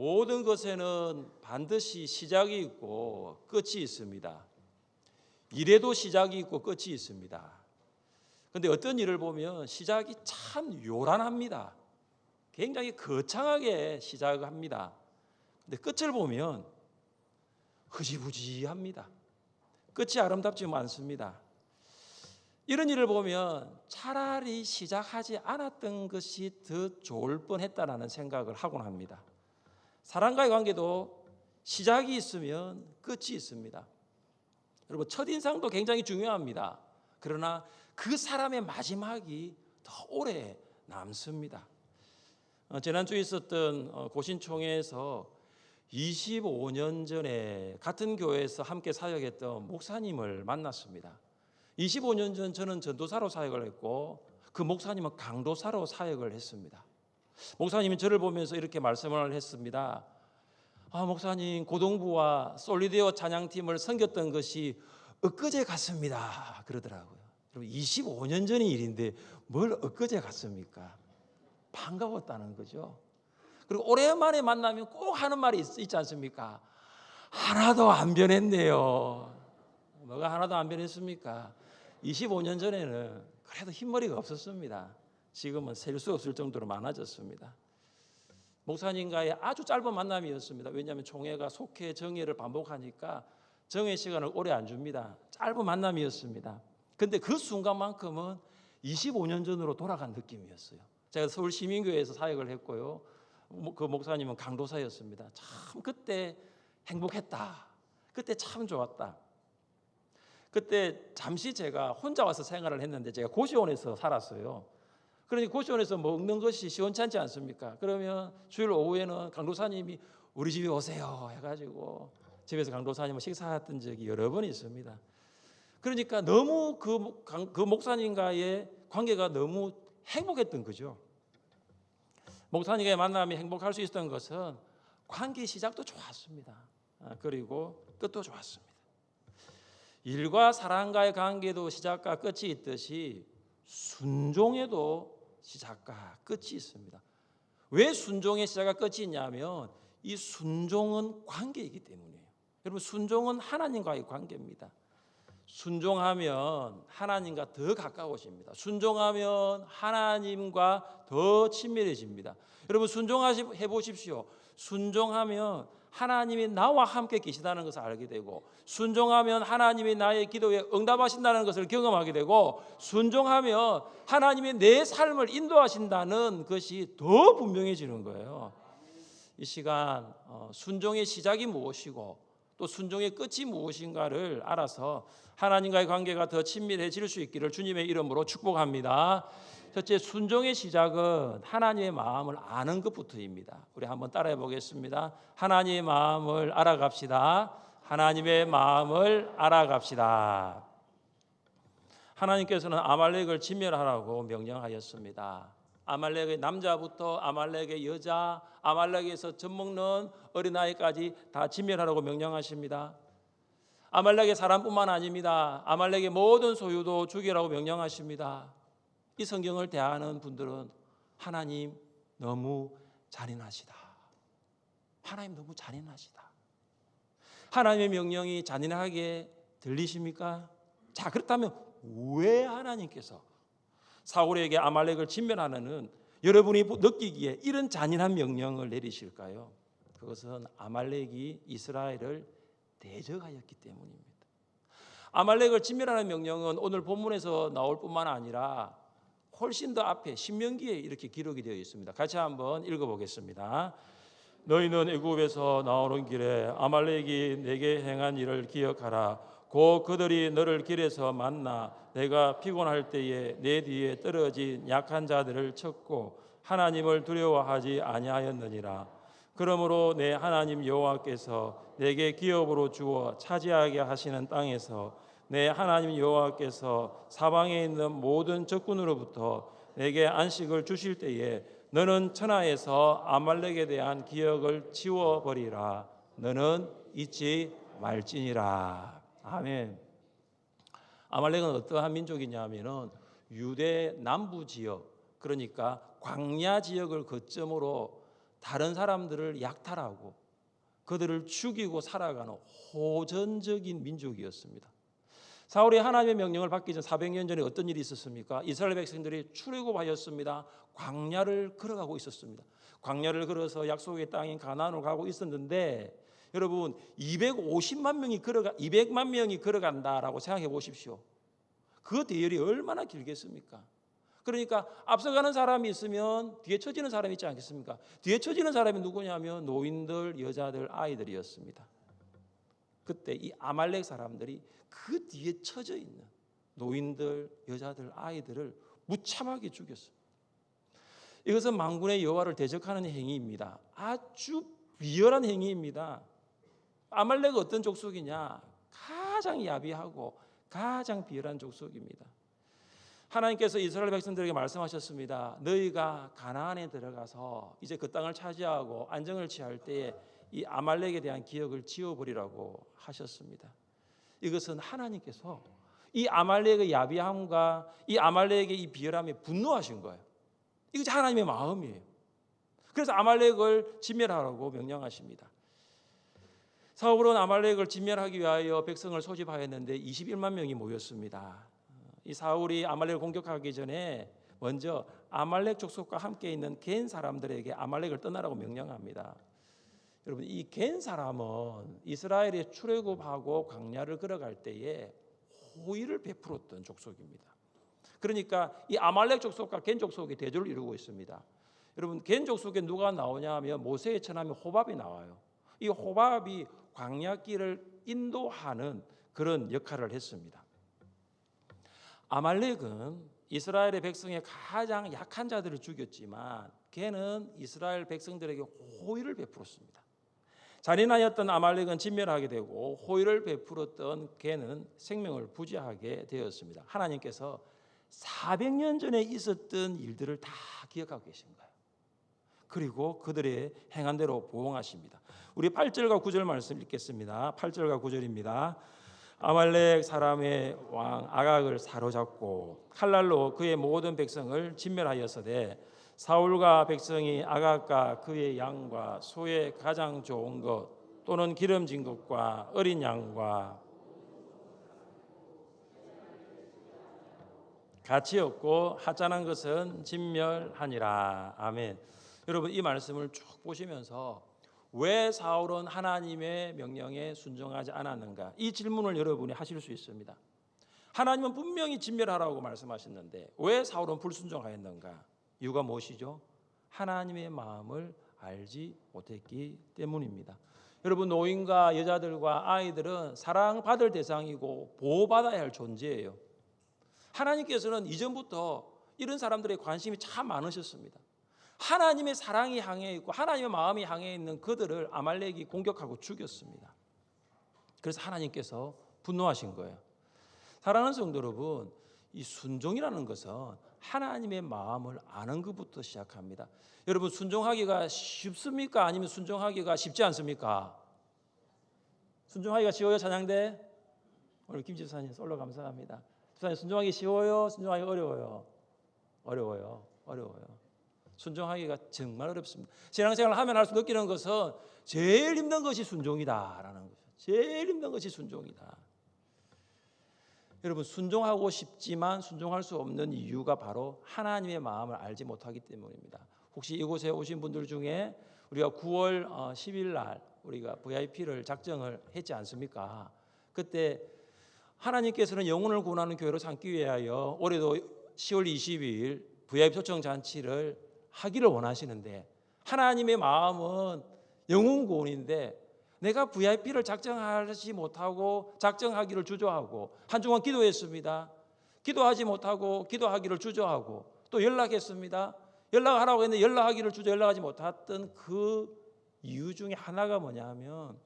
모든 것에는 반드시 시작이 있고 끝이 있습니다. 일에도 시작이 있고 끝이 있습니다. 그런데 어떤 일을 보면 시작이 참 요란합니다. 굉장히 거창하게 시작합니다. 근데 끝을 보면 흐지부지합니다. 끝이 아름답지 않습니다. 이런 일을 보면 차라리 시작하지 않았던 것이 더 좋을 뻔했다라는 생각을 하곤 합니다. 사람과의 관계도 시작이 있으면 끝이 있습니다. 여러분, 첫인상도 굉장히 중요합니다. 그러나 그 사람의 마지막이 더 오래 남습니다. 지난주에 있었던 고신총회에서 25년 전에 같은 교회에서 함께 사역했던 목사님을 만났습니다. 25년 전 저는 전도사로 사역을 했고 그 목사님은 강도사로 사역을 했습니다. 목사님이 저를 보면서 이렇게 말씀을 했습니다. 목사님, 고동부와 솔리데오 찬양팀을 섬겼던 것이 엊그제 같습니다. 그러더라고요. 여러분, 25년 전의 일인데 뭘 엊그제 같습니까? 반가웠다는 거죠. 그리고 오랜만에 만나면 꼭 하는 말이 있지 않습니까? 하나도 안 변했네요. 뭐가 하나도 안 변했습니까? 25년 전에는 그래도 흰머리가 없었습니다. 지금은 셀 수 없을 정도로 많아졌습니다. 목사님과의 아주 짧은 만남이었습니다. 왜냐하면 총회가 속회 정회를 반복하니까 정회 시간을 오래 안 줍니다. 짧은 만남이었습니다. 그런데 그 순간만큼은 25년 전으로 돌아간 느낌이었어요. 제가 서울 시민교회에서 사역을 했고요. 그 목사님은 강도사였습니다. 참 그때 행복했다. 그때 참 좋았다. 그때 잠시 제가 혼자 와서 생활을 했는데 제가 고시원에서 살았어요. 그러니까 고시원에서 먹는 것이 시원찮지 않습니까? 그러면 주일 오후에는 강도사님이 우리 집에 오세요 해가지고 집에서 강도사님을 식사했던 적이 여러 번 있습니다. 그러니까 너무 그 목사님과의 관계가 너무 행복했던 거죠. 목사님과의 만남이 행복할 수 있었던 것은 관계 시작도 좋았습니다. 그리고 끝도 좋았습니다. 일과 사람과의 관계도 시작과 끝이 있듯이 순종에도 시작과 끝이 있습니다. 왜 순종의 시작과 끝이 있냐면 이 순종은 관계이기 때문이에요. 여러분, 순종은 하나님과의 관계입니다. 순종하면 하나님과 더 가까워집니다. 순종하면 하나님과 더 친밀해집니다. 여러분, 순종해 보십시오. 순종하면 하나님이 나와 함께 계시다는 것을 알게 되고, 순종하면 하나님이 나의 기도에 응답하신다는 것을 경험하게 되고, 순종하면 하나님이 내 삶을 인도하신다는 것이 더 분명해지는 거예요. 이 시간 순종의 시작이 무엇이고 또 순종의 끝이 무엇인가를 알아서 하나님과의 관계가 더 친밀해질 수 있기를 주님의 이름으로 축복합니다. 첫째, 순종의 시작은 하나님의 마음을 아는 것부터입니다. 우리 한번 따라해 보겠습니다. 하나님의 마음을 알아갑시다. 하나님의 마음을 알아갑시다. 하나님께서는 아말렉을 진멸하라고 명령하였습니다. 아말렉의 남자부터 아말렉의 여자, 아말렉에서 젖먹는 어린아이까지 다 진멸하라고 명령하십니다. 아말렉의 사람뿐만 아닙니다. 아말렉의 모든 소유도 죽이라고 명령하십니다. 이 성경을 대하는 분들은 하나님 너무 잔인하시다. 하나님 너무 잔인하시다. 하나님의 명령이 잔인하게 들리십니까? 자, 그렇다면 왜 하나님께서 사울에게 아말렉을 진멸하는 여러분이 느끼기에 이런 잔인한 명령을 내리실까요? 그것은 아말렉이 이스라엘을 대적하였기 때문입니다. 아말렉을 진멸하는 명령은 오늘 본문에서 나올 뿐만 아니라 훨씬 더 앞에 신명기에 이렇게 기록이 되어 있습니다. 같이 한번 읽어보겠습니다. 너희는 애굽에서 나오는 길에 아말렉이 내게 행한 일을 기억하라. 곧 그들이 너를 길에서 만나 내가 피곤할 때에 내 뒤에 떨어진 약한 자들을 쳤고 하나님을 두려워하지 아니하였느니라. 그러므로 내 하나님 여호와께서 내게 기업으로 주어 차지하게 하시는 땅에서 내 하나님 여호와께서 사방에 있는 모든 적군으로부터 내게 안식을 주실 때에 너는 천하에서 아말렉에 대한 기억을 지워버리라. 너는 잊지 말지니라. 아멘. 아말렉은 어떠한 민족이냐면은 유대 남부 지역, 그러니까 광야 지역을 거점으로 다른 사람들을 약탈하고 그들을 죽이고 살아가는 호전적인 민족이었습니다. 사울이 하나님의 명령을 받기 전 400년 전에 어떤 일이 있었습니까? 이스라엘 백성들이 출애굽하였습니다. 광야를 걸어가고 있었습니다. 광야를 걸어서 약속의 땅인 가나안으로 가고 있었는데 여러분 200만 명이 걸어간다라고 생각해 보십시오. 그 대열이 얼마나 길겠습니까? 그러니까 앞서가는 사람이 있으면 뒤에 처지는 사람이 있지 않겠습니까? 뒤에 처지는 사람이 누구냐면 노인들, 여자들, 아이들이었습니다. 그때 이 아말렉 사람들이 그 뒤에 처져 있는 노인들, 여자들, 아이들을 무참하게 죽였습니다. 이것은 만군의 여호와를 대적하는 행위입니다. 아주 비열한 행위입니다. 아말렉은 어떤 족속이냐? 가장 야비하고 가장 비열한 족속입니다. 하나님께서 이스라엘 백성들에게 말씀하셨습니다. 너희가 가나안에 들어가서 이제 그 땅을 차지하고 안정을 취할 때에 이 아말렉에 대한 기억을 지워버리라고 하셨습니다. 이것은 하나님께서 이 아말렉의 야비함과 이 아말렉의 이 비열함에 분노하신 거예요. 이것이 하나님의 마음이에요. 그래서 아말렉을 진멸하라고 명령하십니다. 사울은 아말렉을 진멸하기 위하여 백성을 소집하였는데 21만 명이 모였습니다. 이 사울이 아말렉을 공격하기 전에 먼저 아말렉 족속과 함께 있는 겐 사람들에게 아말렉을 떠나라고 명령합니다. 여러분 이 겐 사람은 이스라엘이 출애굽하고 광야를 걸어갈 때에 호의를 베풀었던 족속입니다. 그러니까 이 아말렉 족속과 겐 족속이 대조를 이루고 있습니다. 여러분 겐 족속에 누가 나오냐 하면 모세의 처남인 호밥이 나와요. 이 호밥이 광야길을 인도하는 그런 역할을 했습니다. 아말렉은 이스라엘의 백성의 가장 약한 자들을 죽였지만 걔는 이스라엘 백성들에게 호의를 베풀었습니다. 잔인하였던 아말렉은 진멸하게 되고 호의를 베풀었던 걔는 생명을 부지하게 되었습니다. 하나님께서 400년 전에 있었던 일들을 다 기억하고 계신 거예요. 그리고 그들의 행한 대로 보응하십니다. 우리 8절과 9절 말씀 읽겠습니다. 8절과 9절입니다. 아말렉 사람의 왕 아각을 사로잡고 칼날로 그의 모든 백성을 진멸하였으되 사울과 백성이 아각과 그의 양과 소의 가장 좋은 것 또는 기름진 것과 어린 양과 같이 얻고 하찮은 것은 진멸하니라. 아멘. 여러분 이 말씀을 쭉 보시면서 왜 사울은 하나님의 명령에 순종하지 않았는가? 이 질문을 여러분이 하실 수 있습니다. 하나님은 분명히 진멸하라고 말씀하셨는데 왜 사울은 불순종하였는가? 이유가 무엇이죠? 하나님의 마음을 알지 못했기 때문입니다. 여러분 노인과 여자들과 아이들은 사랑받을 대상이고 보호받아야 할 존재예요. 하나님께서는 이전부터 이런 사람들의 관심이 참 많으셨습니다. 하나님의 사랑이 향해 있고 하나님의 마음이 향해 있는 그들을 아말렉이 공격하고 죽였습니다. 그래서 하나님께서 분노하신 거예요. 사랑하는 성도 여러분, 이 순종이라는 것은 하나님의 마음을 아는 것부터 시작합니다. 여러분 순종하기가 쉽습니까? 아니면 순종하기가 쉽지 않습니까? 순종하기가 쉬워요, 찬양대? 오늘 김 집사님 솔로 감사합니다. 집사님 순종하기 쉬워요? 순종하기 어려워요? 어려워요. 순종하기가 정말 어렵습니다. 신앙생활을 하면 할수록 느끼는 것은 제일 힘든 것이 순종이다라는 거죠. 제일 힘든 것이 순종이다. 여러분 순종하고 싶지만 순종할 수 없는 이유가 바로 하나님의 마음을 알지 못하기 때문입니다. 혹시 이곳에 오신 분들 중에 우리가 9월 10일 날 우리가 VIP를 작정을 했지 않습니까? 그때 하나님께서는 영혼을 구원하는 교회로 삼기 위하여 올해도 10월 22일 VIP 초청 잔치를 하기를 원하시는데 하나님의 마음은 영혼 구원인데 내가 VIP를 작정하지 못하고 작정하기를 주저하고 한동안 기도했습니다. 기도하지 못하고 기도하기를 주저하고 또 연락했습니다. 연락하라고 했는데 연락하기를 주저 연락하지 못했던 그 이유 중에 하나가 뭐냐면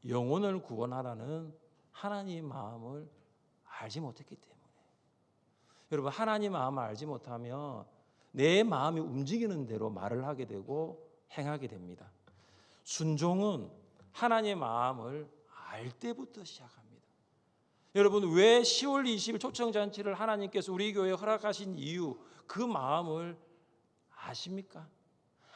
영혼을 구원하라는 하나님의 마음을 알지 못했기 때문에. 여러분 하나님 마음을 알지 못하면 내 마음이 움직이는 대로 말을 하게 되고 행하게 됩니다. 순종은 하나님의 마음을 알 때부터 시작합니다. 여러분 왜 10월 20일 초청잔치를 하나님께서 우리 교회에 허락하신 이유 그 마음을 아십니까?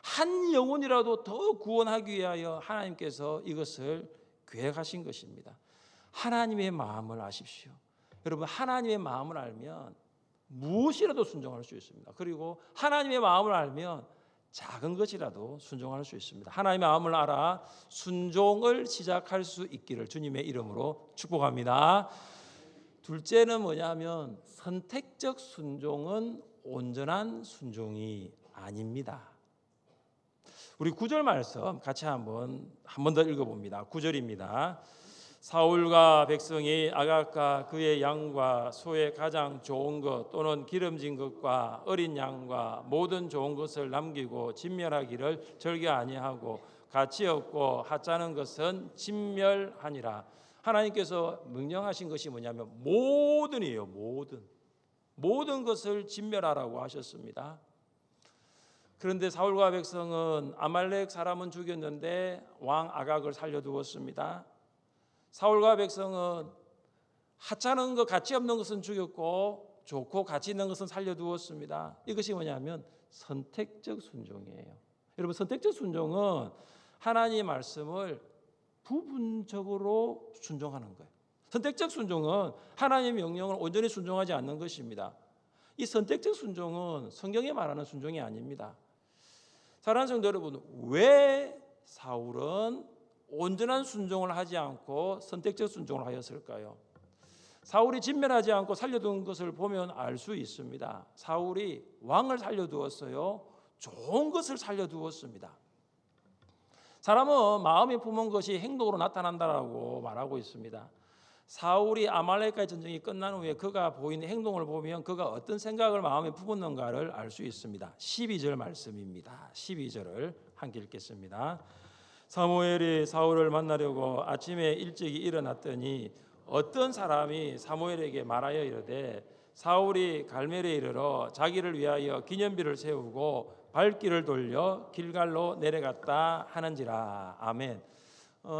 한 영혼이라도 더 구원하기 위하여 하나님께서 이것을 계획하신 것입니다. 하나님의 마음을 아십시오. 여러분, 하나님의 마음을 알면 무엇이라도 순종할 수 있습니다. 그리고 하나님의 마음을 알면 작은 것이라도 순종할 수 있습니다. 하나님의 마음을 알아 순종을 시작할 수 있기를 주님의 이름으로 축복합니다. 둘째는 뭐냐면 선택적 순종은 온전한 순종이 아닙니다. 우리 9절 말씀 같이 한 번 더 읽어봅니다. 9절입니다. 사울과 백성이 아각과 그의 양과 소의 가장 좋은 것 또는 기름진 것과 어린 양과 모든 좋은 것을 남기고 진멸하기를 절개 아니하고 가치 없고 하찮은 것은 진멸하니라. 하나님께서 명령하신 것이 뭐냐면 모든이에요. 모든 것을 진멸하라고 하셨습니다. 그런데 사울과 백성은 아말렉 사람은 죽였는데 왕 아각을 살려두었습니다. 사울과 백성은 하찮은 것, 가치 없는 것은 죽였고 좋고 가치 있는 것은 살려두었습니다. 이것이 뭐냐면 선택적 순종이에요. 여러분, 선택적 순종은 하나님의 말씀을 부분적으로 순종하는 거예요. 선택적 순종은 하나님의 명령을 온전히 순종하지 않는 것입니다. 이 선택적 순종은 성경에 말하는 순종이 아닙니다. 사랑하는 성도 여러분, 왜 사울은 온전한 순종을 하지 않고 선택적 순종을 하였을까요? 사울이 진멸하지 않고 살려둔 것을 보면 알 수 있습니다. 사울이 왕을 살려두었어요. 좋은 것을 살려두었습니다. 사람은 마음에 품은 것이 행동으로 나타난다라고 말하고 있습니다. 사울이 아말렉과의 전쟁이 끝난 후에 그가 보이는 행동을 보면 그가 어떤 생각을 마음에 품었는가를 알 수 있습니다. 12절 말씀입니다. 12절을 함께 읽겠습니다. 사무엘이 사울을 만나려고 아침에 일찍이 일어났더니 어떤 사람이 사무엘에게 말하여 이르되 사울이 갈멜에 이르러 자기를 위하여 기념비를 세우고 발길을 돌려 길갈로 내려갔다 하는지라. 아멘.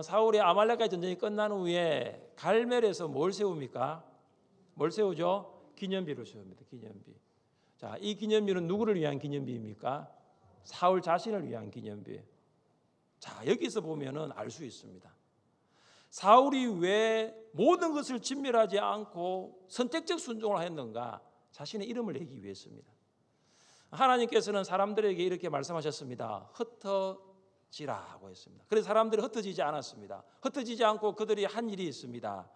사울이 아말렉과의 전쟁이 끝난 후에 갈멜에서 뭘 세웁니까? 뭘 세우죠? 기념비를 세웁니다. 기념비. 자, 이 기념비는 누구를 위한 기념비입니까? 사울 자신을 위한 기념비. 자, 여기서 보면은 알 수 있습니다. 사울이 왜 모든 것을 진멸하지 않고 선택적 순종을 하였는가? 자신의 이름을 내기 위해서입니다. 하나님께서는 사람들에게 이렇게 말씀하셨습니다. 흩어지라고 했습니다. 그래서 사람들이 흩어지지 않았습니다. 흩어지지 않고 그들이 한 일이 있습니다.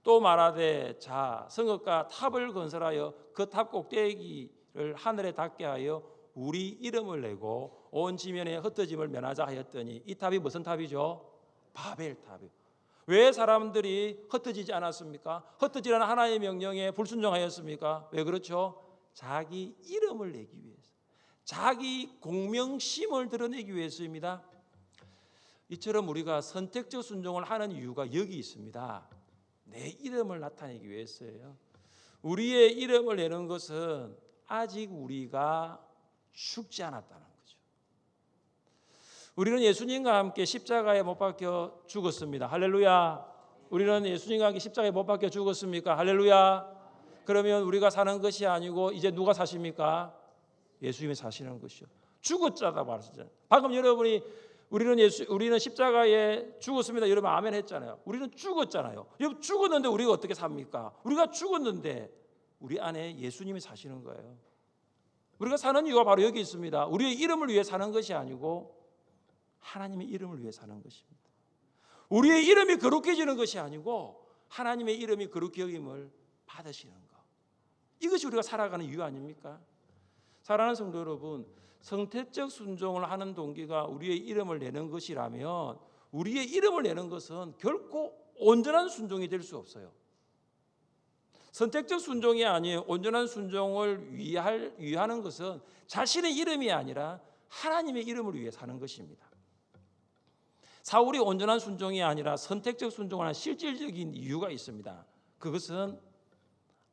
또 말하되 자 성읍과 탑을 건설하여 그 탑 꼭대기를 하늘에 닿게 하여 우리 이름을 내고 온 지면에 흩어짐을 면하자 하였더니 이 탑이 무슨 탑이죠? 바벨 탑이요. 왜 사람들이 흩어지지 않았습니까? 흩어지라는 하나님의 명령에 불순종하였습니까? 왜 그렇죠? 자기 이름을 내기 위해서, 자기 공명심을 드러내기 위해서입니다. 이처럼 우리가 선택적 순종을 하는 이유가 여기 있습니다. 내 이름을 나타내기 위해서예요. 우리의 이름을 내는 것은 아직 우리가 죽지 않았다는 거죠. 우리는 예수님과 함께 십자가에 못 박혀 죽었습니다. 할렐루야. 우리는 예수님과 함께 십자가에 못 박혀 죽었습니까? 할렐루야. 그러면 우리가 사는 것이 아니고 이제 누가 사십니까? 예수님이 사시는 것이요. 죽었자다 말했잖아요. 방금 여러분이 우리는 십자가에 죽었습니다. 여러분 아멘 했잖아요. 우리는 죽었잖아요. 여러분 죽었는데 우리가 어떻게 삽니까? 우리가 죽었는데 우리 안에 예수님이 사시는 거예요. 우리가 사는 이유가 바로 여기 있습니다. 우리의 이름을 위해 사는 것이 아니고 하나님의 이름을 위해 사는 것입니다. 우리의 이름이 거룩해지는 것이 아니고 하나님의 이름이 거룩히 여김을 받으시는 것. 이것이 우리가 살아가는 이유 아닙니까? 사랑하는 성도 여러분, 선택적 순종을 하는 동기가 우리의 이름을 내는 것이라면 우리의 이름을 내는 것은 결코 온전한 순종이 될 수 없어요. 선택적 순종이 아니에요. 온전한 순종을 위하는 것은 자신의 이름이 아니라 하나님의 이름을 위해 사는 것입니다. 사울이 온전한 순종이 아니라 선택적 순종을 하는 실질적인 이유가 있습니다. 그것은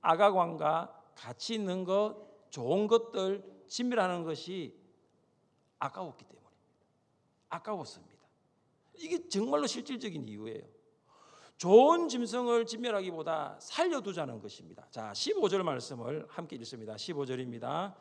아각 왕과 가치 있는 것, 좋은 것들 진멸하는 것이 아까웠기 때문입니다. 아까웠습니다. 이게 정말로 실질적인 이유예요. 좋은 짐승을 진멸하기보다 살려두자는 것입니다. 자, 15절 말씀을 함께 읽습니다. 15절입니다.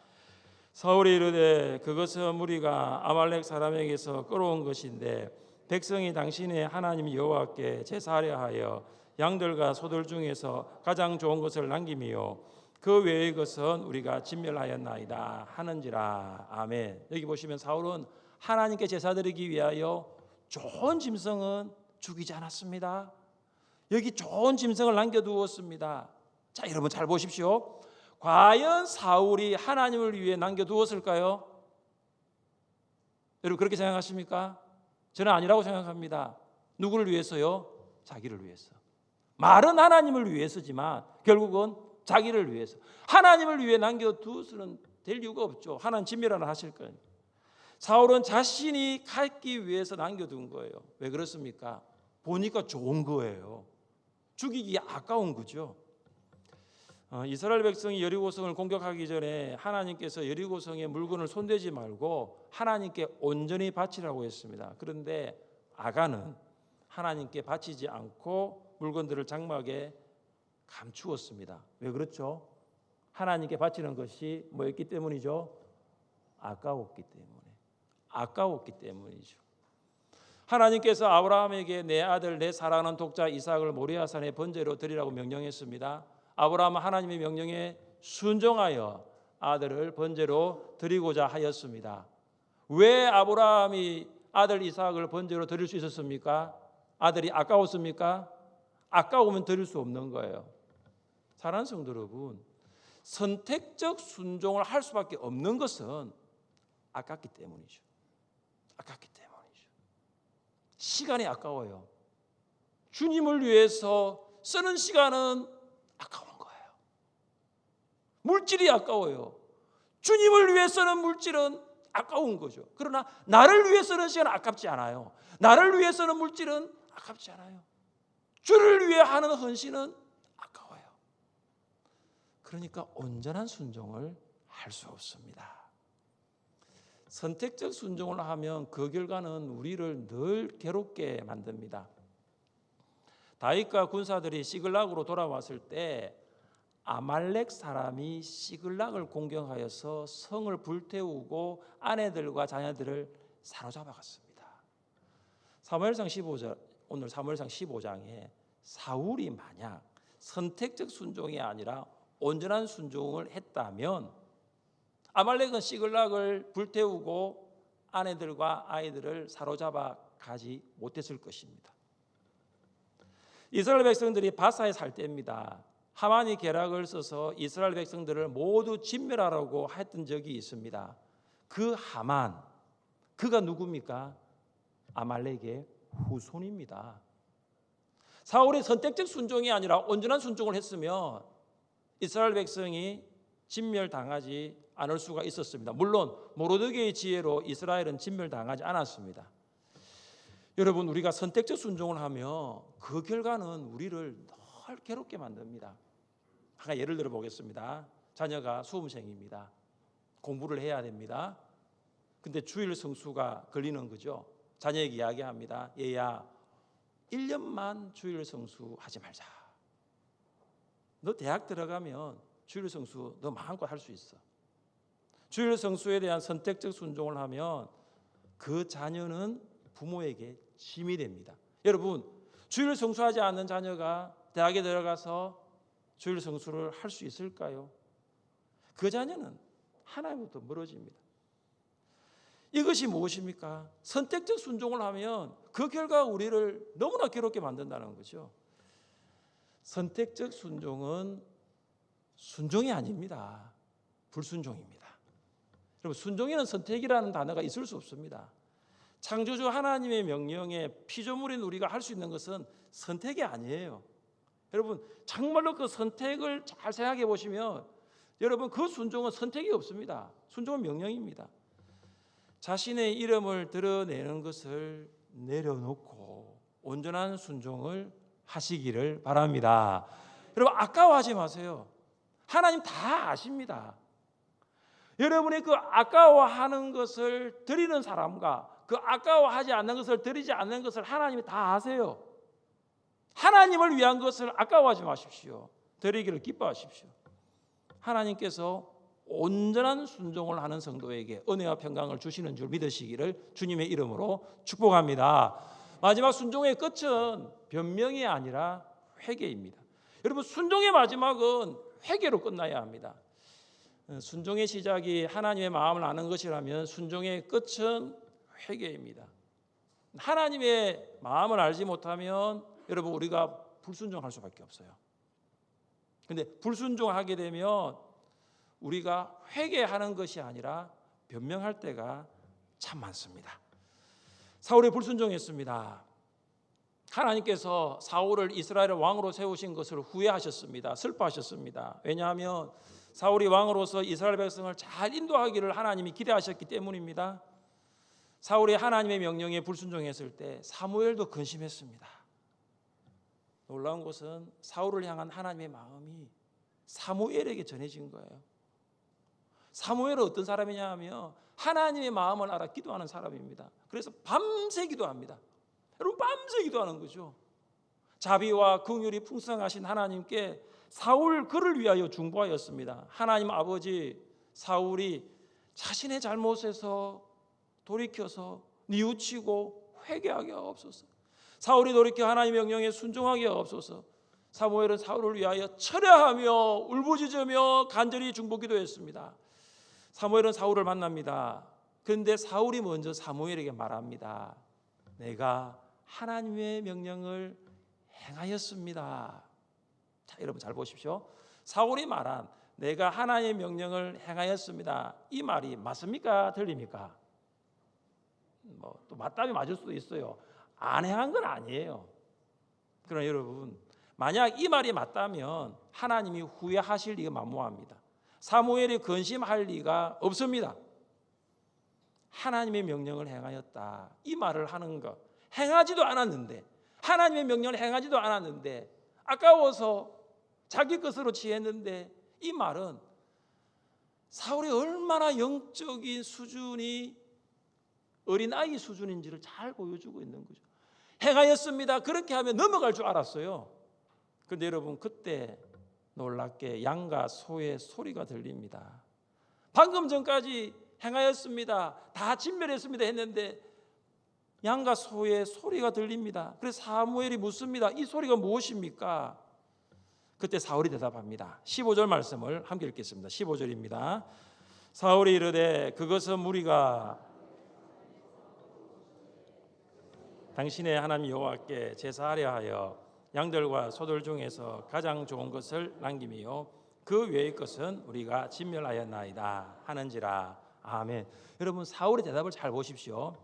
사울이 이르되 그것은 무리가 아말렉 사람에게서 끌어온 것인데 백성이 당신의 하나님 여호와께 제사하려 하여 양들과 소들 중에서 가장 좋은 것을 남김이요 그 외의 것은 우리가 진멸하였나이다 하는지라. 아멘. 여기 보시면 사울은 하나님께 제사드리기 위하여 좋은 짐승은 죽이지 않았습니다. 여기 좋은 짐승을 남겨두었습니다. 자, 여러분 잘 보십시오. 과연 사울이 하나님을 위해 남겨두었을까요? 여러분 그렇게 생각하십니까? 저는 아니라고 생각합니다. 누구를 위해서요? 자기를 위해서. 말은 하나님을 위해서지만 결국은 자기를 위해서. 하나님을 위해 남겨두어서는 될 이유가 없죠. 하나님 진멸하나 하실 거예요. 사울은 자신이 갖기 위해서 남겨둔 거예요. 왜 그렇습니까? 보니까 좋은 거예요. 죽이기 아까운 거죠. 이스라엘 백성이 여리고성을 공격하기 전에 하나님께서 여리고성의 물건을 손대지 말고 하나님께 온전히 바치라고 했습니다. 그런데 아간은 하나님께 바치지 않고 물건들을 장막에 감추었습니다. 왜 그렇죠? 하나님께 바치는 것이 뭐였기 때문이죠? 아까웠기 때문이죠. 하나님께서 아브라함에게 내 아들 내 사랑하는 독자 이삭을 모리아산에 번제로 드리라고 명령했습니다. 아브라함은 하나님의 명령에 순종하여 아들을 번제로 드리고자 하였습니다. 왜 아브라함이 아들 이삭을 번제로 드릴 수 있었습니까? 아들이 아까웠습니까? 아까우면 드릴 수 없는 거예요. 사랑하는 성도 여러분, 선택적 순종을 할 수밖에 없는 것은 아깝기 때문이죠. 시간이 아까워요. 주님을 위해서 쓰는 시간은 아까운 거예요. 물질이 아까워요. 주님을 위해 쓰는 물질은 아까운 거죠. 그러나 나를 위해 쓰는 시간은 아깝지 않아요. 나를 위해 쓰는 물질은 아깝지 않아요. 주를 위해 하는 헌신은 아까워요. 그러니까 온전한 순종을 할 수 없습니다. 선택적 순종을 하면 그 결과는 우리를 늘 괴롭게 만듭니다. 다윗과 군사들이 시글락으로 돌아왔을 때 아말렉 사람이 시글락을 공격하여서 성을 불태우고 아내들과 자녀들을 사로잡아 갔습니다. 사무엘상 15장, 오늘 사무엘상 15장에 사울이 만약 선택적 순종이 아니라 온전한 순종을 했다면 아말렉은 시글락을 불태우고 아내들과 아이들을 사로잡아 가지 못했을 것입니다. 이스라엘 백성들이 바사에 살 때입니다. 하만이 계략을 써서 이스라엘 백성들을 모두 진멸하라고 했던 적이 있습니다. 그 하만, 그가 누굽니까? 아말렉의 후손입니다. 사울이 선택적 순종이 아니라 온전한 순종을 했으면 이스라엘 백성이 진멸당하지 않을 수가 있었습니다. 물론 모르드게의 지혜로 이스라엘은 진멸당하지 않았습니다. 여러분, 우리가 선택적 순종을 하면 그 결과는 우리를 늘 괴롭게 만듭니다. 하나 예를 들어 보겠습니다. 자녀가 수험생입니다. 공부를 해야 됩니다. 근데 주일 성수가 걸리는 거죠. 자녀에게 이야기합니다. 얘야, 1년만 주일 성수 하지 말자. 너 대학 들어가면 주일 성수 너 마음껏 할 수 있어. 주일 성수에 대한 선택적 순종을 하면 그 자녀는 부모에게 짐이 됩니다. 여러분, 주일 성수하지 않는 자녀가 대학에 들어가서 주일 성수를 할 수 있을까요? 그 자녀는 하나님부터 멀어집니다. 이것이 무엇입니까? 선택적 순종을 하면 그 결과 우리를 너무나 괴롭게 만든다는 거죠. 선택적 순종은 순종이 아닙니다. 불순종입니다. 여러분, 순종에는 선택이라는 단어가 있을 수 없습니다. 창조주 하나님의 명령에 피조물인 우리가 할 수 있는 것은 선택이 아니에요. 여러분, 정말로 그 선택을 잘 생각해 보시면 여러분, 그 순종은 선택이 없습니다. 순종은 명령입니다. 자신의 이름을 드러내는 것을 내려놓고 온전한 순종을 하시기를 바랍니다. 여러분, 아까워하지 마세요. 하나님 다 아십니다. 여러분의 그 아까워하는 것을 드리는 사람과 그 아까워하지 않는 것을 드리지 않는 것을 하나님이 다 아세요. 하나님을 위한 것을 아까워하지 마십시오. 드리기를 기뻐하십시오. 하나님께서 온전한 순종을 하는 성도에게 은혜와 평강을 주시는 줄 믿으시기를 주님의 이름으로 축복합니다. 마지막 순종의 끝은 변명이 아니라 회개입니다. 여러분, 순종의 마지막은 회개로 끝나야 합니다. 순종의 시작이 하나님의 마음을 아는 것이라면 순종의 끝은 회개입니다. 하나님의 마음을 알지 못하면 여러분, 우리가 불순종할 수밖에 없어요. 근데 불순종하게 되면 우리가 회개하는 것이 아니라 변명할 때가 참 많습니다. 사울이 불순종했습니다. 하나님께서 사울을 이스라엘의 왕으로 세우신 것을 후회하셨습니다. 슬퍼하셨습니다. 왜냐하면 사울이 왕으로서 이스라엘 백성을 잘 인도하기를 하나님이 기대하셨기 때문입니다. 사울이 하나님의 명령에 불순종했을 때 사무엘도 근심했습니다. 놀라운 것은 사울을 향한 하나님의 마음이 사무엘에게 전해진 거예요. 사무엘은 어떤 사람이냐 하면 하나님의 마음을 알아 기도하는 사람입니다. 그래서 밤새 기도합니다. 여러분, 밤새 기도하는 거죠. 자비와 긍휼이 풍성하신 하나님께 사울 그를 위하여 중보하였습니다. 하나님 아버지, 사울이 자신의 잘못에서 돌이켜서 뉘우치고 회개하게 하옵소서. 사울이 돌이켜 하나님의 명령에 순종하게 하옵소서. 사무엘은 사울을 위하여 철야하며 울부짖으며 간절히 중보기도했습니다. 사무엘은 사울을 만납니다. 그런데 사울이 먼저 사무엘에게 말합니다. 내가 하나님의 명령을 행하였습니다. 자, 여러분 잘 보십시오. 사울이 말한 내가 하나님의 명령을 행하였습니다. 이 말이 맞습니까? 틀립니까? 또 맞다면 맞을 수도 있어요. 안 행한 건 아니에요. 그러나 여러분, 만약 이 말이 맞다면 하나님이 후회하실 리가 만무합니다. 사무엘이 근심할 리가 없습니다. 하나님의 명령을 행하였다. 이 말을 하는 것, 행하지도 않았는데, 하나님의 명령을 행하지도 않았는데 아까워서 자기 것으로 취했는데, 이 말은 사울이 얼마나 영적인 수준이 어린아이 수준인지를 잘 보여주고 있는 거죠. 행하였습니다. 그렇게 하면 넘어갈 줄 알았어요. 그런데 여러분, 그때 놀랍게 양과 소의 소리가 들립니다. 방금 전까지 행하였습니다, 다 진멸했습니다 했는데 양과 소의 소리가 들립니다. 그래서 사무엘이 묻습니다. 이 소리가 무엇입니까? 그때 사울이 대답합니다. 15절 말씀을 함께 읽겠습니다. 15절입니다. 사울이 이르되 그것은 무리가 당신의 하나님 여호와께 제사하려 하여 양들과 소들 중에서 가장 좋은 것을 남김이요 그 외의 것은 우리가 진멸하였나이다 하는지라. 아멘. 여러분, 사울의 대답을 잘 보십시오.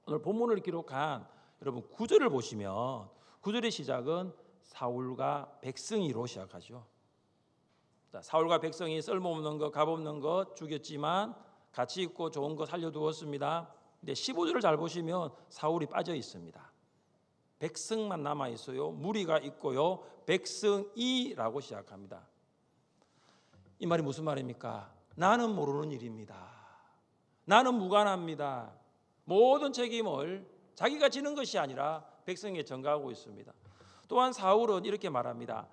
오늘 본문을 기록한 여러분 9절을 보시면 9절의 시작은 사울과 백성이로 시작하죠. 자, 사울과 백성이 쓸모없는 것, 값없는 것 죽였지만 가치 있고 좋은 것 살려두었습니다. 근데 15절을 잘 보시면 사울이 빠져 있습니다. 백성만 남아 있어요. 무리가 있고요. 백성이라고 시작합니다. 이 말이 무슨 말입니까? 나는 모르는 일입니다. 나는 무관합니다. 모든 책임을 자기가 지는 것이 아니라 백성에게 전가하고 있습니다. 또한 사울은 이렇게 말합니다.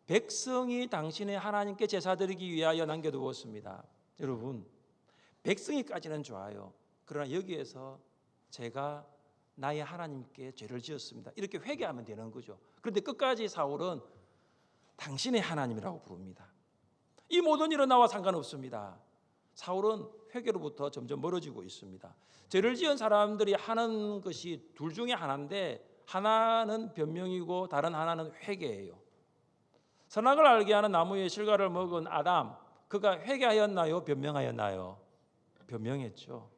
백성이 당신의 하나님께 제사드리기 위하여 남겨두었습니다. 여러분, 백성이까지는 좋아요. 그러나 여기에서 제가 나의 하나님께 죄를 지었습니다, 이렇게 회개하면 되는 거죠. 그런데 끝까지 사울은 당신의 하나님이라고 부릅니다. 이 모든 일은 나와 상관없습니다. 사울은 회개로부터 점점 멀어지고 있습니다. 죄를 지은 사람들이 하는 것이 둘 중에 하나인데, 하나는 변명이고 다른 하나는 회개예요. 선악을 알게 하는 나무의 실과를 먹은 아담, 그가 회개하였나요? 변명하였나요? 변명했죠.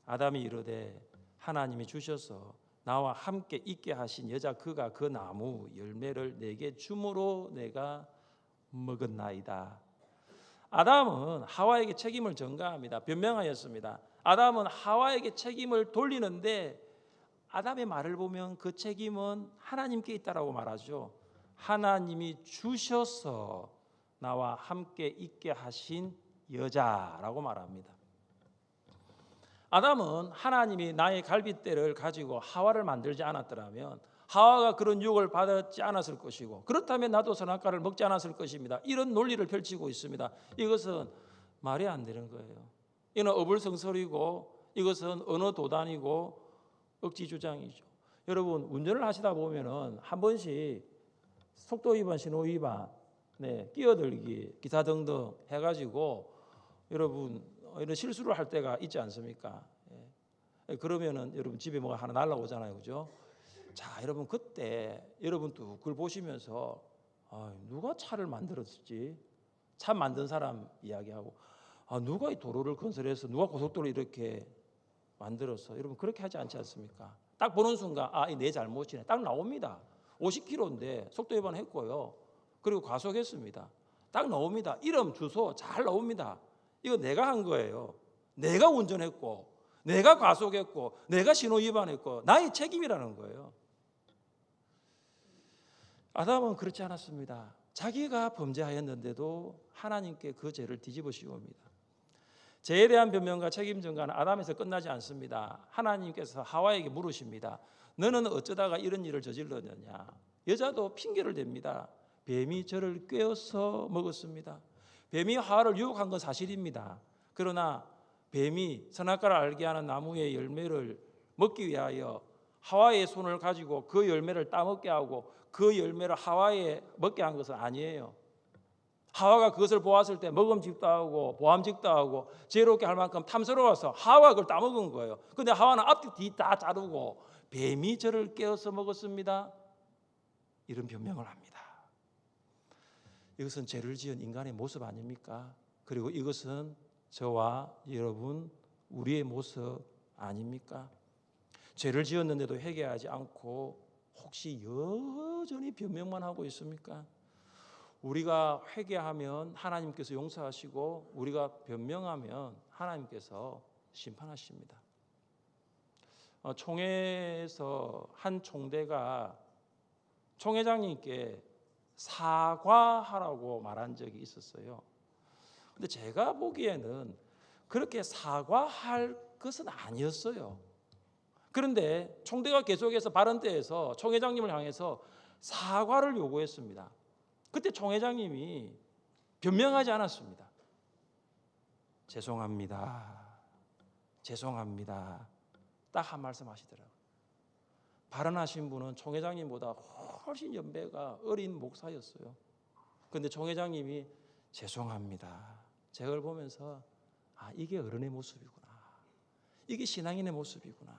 아담이 이르되 하나님이 주셔서 나와 함께 있게 하신 여자 그가 그 나무 열매를 내게 주므로 내가 먹었나이다. 아담은 하와에게 책임을 전가합니다. 변명하였습니다. 아담은 하와에게 책임을 돌리는데 아담의 말을 보면 그 책임은 하나님께 있다라고 말하죠. 하나님이 주셔서 나와 함께 있게 하신 여자라고 말합니다. 아담은 하나님이 나의 갈빗대를 가지고 하와를 만들지 않았더라면 하와가 그런 유혹을 받지 않았을 것이고, 그렇다면 나도 선악과를 먹지 않았을 것입니다. 이런 논리를 펼치고 있습니다. 이것은 말이 안 되는 거예요. 이는 어불성설이고 이것은 언어 도단이고 억지 주장이죠. 여러분 운전을 하시다 보면은 한 번씩 속도 위반, 신호 위반, 끼어들기, 기타 등등 해가지고 여러분 이런 실수를 할 때가 있지 않습니까? 그러면은 여러분 집에 뭐가 하나 날라오잖아요, 그죠? 자, 여러분 그때 여러분 또 그걸 보시면서 누가 차를 만들었지? 차 만든 사람 이야기하고 누가 이 도로를 건설해서 누가 고속도로 이렇게 만들어서 여러분 그렇게 하지 않지 않습니까? 딱 보는 순간 이 내 잘못이네. 딱 나옵니다. 50km인데 속도 위반했고요. 그리고 과속했습니다. 딱 나옵니다. 이름 주소 잘 나옵니다. 이거 내가 한 거예요. 내가 운전했고 내가 과속했고 내가 신호 위반했고 나의 책임이라는 거예요. 아담은 그렇지 않았습니다. 자기가 범죄하였는데도 하나님께 그 죄를 뒤집어 씌웁니다. 죄에 대한 변명과 책임 전가는 아담에서 끝나지 않습니다. 하나님께서 하와에게 물으십니다. 너는 어쩌다가 이런 일을 저질렀느냐? 여자도 핑계를 댑니다. 뱀이 저를 꿰어서 먹었습니다. 뱀이 하와를 유혹한 건 사실입니다. 그러나 뱀이 선악과를 알게 하는 나무의 열매를 먹기 위하여 하와의 손을 가지고 그 열매를 따먹게 하고 그 열매를 하와에 먹게 한 것은 아니에요. 하와가 그것을 보았을 때 먹음직도 하고 보암직도 하고 지혜롭게 할 만큼 탐스러워서 하와가 그걸 따먹은 거예요. 그런데 하와는 앞뒤 뒤 다 자르고 뱀이 저를 깨어서 먹었습니다. 이런 변명을 합니다. 이것은 죄를 지은 인간의 모습 아닙니까? 그리고 이것은 저와 여러분 우리의 모습 아닙니까? 죄를 지었는데도 회개하지 않고 혹시 여전히 변명만 하고 있습니까? 우리가 회개하면 하나님께서 용서하시고 우리가 변명하면 하나님께서 심판하십니다. 총회에서 한 총대가 총회장님께 사과하라고 말한 적이 있었어요. 근데 제가 보기에는 그렇게 사과할 것은 아니었어요. 그런데 총대가 계속해서 발언대에서 총회장님을 향해서 사과를 요구했습니다. 그때 총회장님이 변명하지 않았습니다. 죄송합니다. 죄송합니다. 딱 한 말씀 하시더라고요. 발언하신 분은 총회장님보다 훨씬 연배가 어린 목사였어요. 그런데 총회장님이 죄송합니다. 제가 그걸 보면서 이게 어른의 모습이구나. 이게 신앙인의 모습이구나.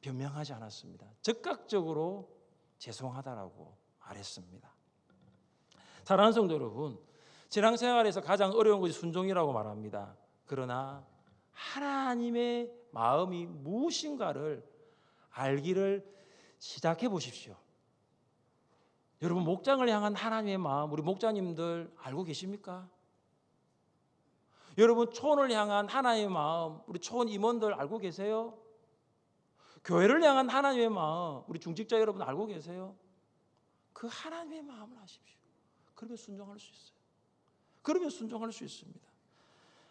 변명하지 않았습니다. 즉각적으로 죄송하다라고 말했습니다. 사랑하는 성도 여러분, 신앙생활에서 가장 어려운 것이 순종이라고 말합니다. 그러나 하나님의 마음이 무엇인가를 알기를 시작해 보십시오. 여러분 목장을 향한 하나님의 마음 우리 목자님들 알고 계십니까? 여러분 초원을 향한 하나님의 마음 우리 초원 임원들 알고 계세요? 교회를 향한 하나님의 마음 우리 중직자 여러분 알고 계세요? 그 하나님의 마음을 아십시오. 그러면 순종할 수 있어요. 그러면 순종할 수 있습니다.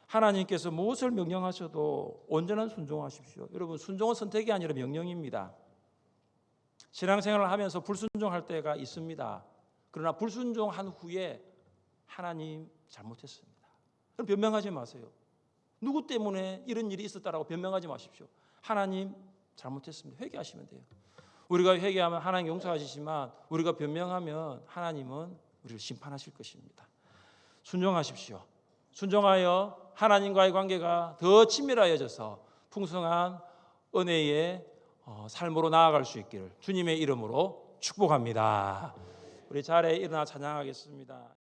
하나님께서 무엇을 명령하셔도 온전한 순종하십시오. 여러분 순종은 선택이 아니라 명령입니다. 신앙생활을 하면서 불순종할 때가 있습니다. 그러나 불순종한 후에 하나님 잘못했습니다. 그럼 변명하지 마세요. 누구 때문에 이런 일이 있었다라고 변명하지 마십시오. 하나님 잘못했습니다. 회개하시면 돼요. 우리가 회개하면 하나님 용서하시지만 우리가 변명하면 하나님은 우리를 심판하실 것입니다. 순종하십시오. 순종하여 하나님과의 관계가 더 친밀하여져서 풍성한 은혜의 삶으로 나아갈 수 있기를 주님의 이름으로 축복합니다. 우리 자리에 일어나 찬양하겠습니다.